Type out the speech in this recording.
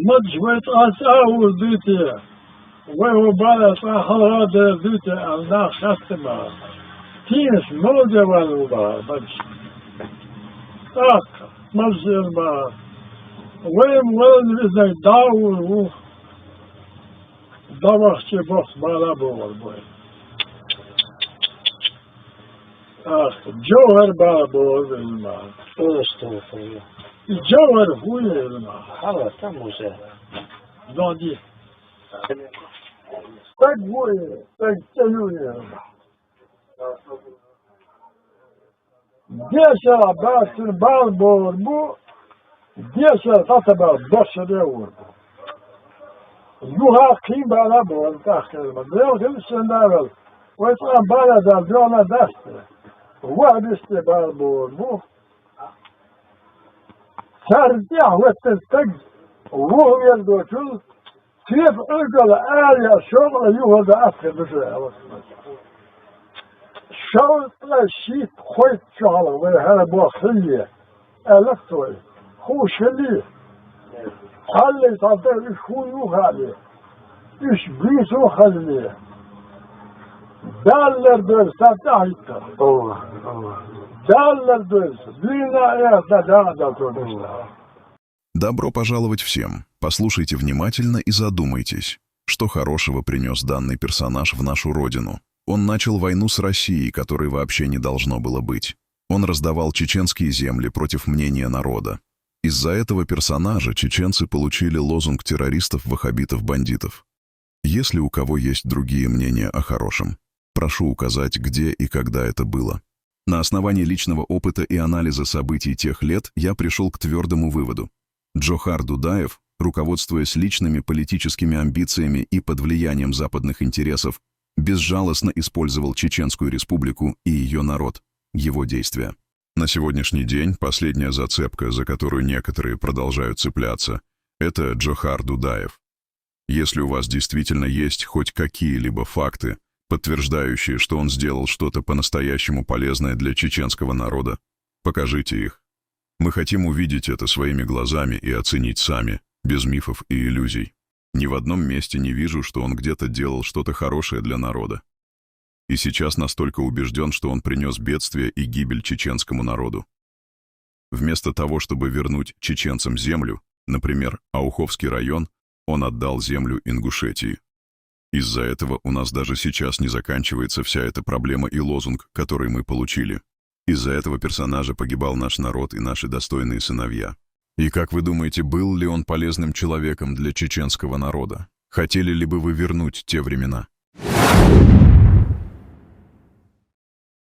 مجموعة أسعار ديتي ويوبالة أحراد ديتي أنا خاتمة تينس موجة والوبا بس مجمع ما وين ولد داو داوخ بوخ بالا بول بوي جوهر بالا بول الماء استغفر الجوهر هو الماء الله تموزه زادي تقوي تقتلوني ديشا باسن بالبور بو ديشا تتبع بشر يور يوها قيم بالا بور تاخر ما ديو السنارل ويطعم بالا دالجونا دست واحد استبال بور بو ترجع وتستج وهو يلدوشل كيف أجل آلية شغل يوهد أفكر بشيء شغل شيء خويت شغل وهذا بوخية ألفتوي هو شلي خلي تعطيه إيش هو يوهالي إيش بيسو خلي دالر دول ستعيطة دالر دول بينا إيه دالر دول. Добро пожаловать всем. Послушайте внимательно и задумайтесь, что хорошего принес данный персонаж в нашу родину. Он начал войну с Россией, которой вообще не должно было быть. Он раздавал чеченские земли против мнения народа. Из-за этого персонажа чеченцы получили лозунг террористов-ваххабитов-бандитов. Если у кого есть другие мнения о хорошем, прошу указать, где и когда это было. На основании личного опыта и анализа событий тех лет я пришел к твердому выводу. Джохар Дудаев, руководствуясь личными политическими амбициями и под влиянием западных интересов, безжалостно использовал Чеченскую республику и ее народ, его действия. На сегодняшний день последняя зацепка, за которую некоторые продолжают цепляться, это Джохар Дудаев. Если у вас действительно есть хоть какие-либо факты, подтверждающие, что он сделал что-то по-настоящему полезное для чеченского народа, покажите их. Мы хотим увидеть это своими глазами и оценить сами, без мифов и иллюзий. Ни в одном месте не вижу, что он где-то делал что-то хорошее для народа. И сейчас настолько убежден, что он принес бедствие и гибель чеченскому народу. Вместо того, чтобы вернуть чеченцам землю, например, Ауховский район, он отдал землю Ингушетии. Из-за этого у нас даже сейчас не заканчивается вся эта проблема и лозунг, который мы получили. Из-за этого персонажа погибал наш народ и наши достойные сыновья. И как вы думаете, был ли он полезным человеком для чеченского народа? Хотели ли бы вы вернуть те времена?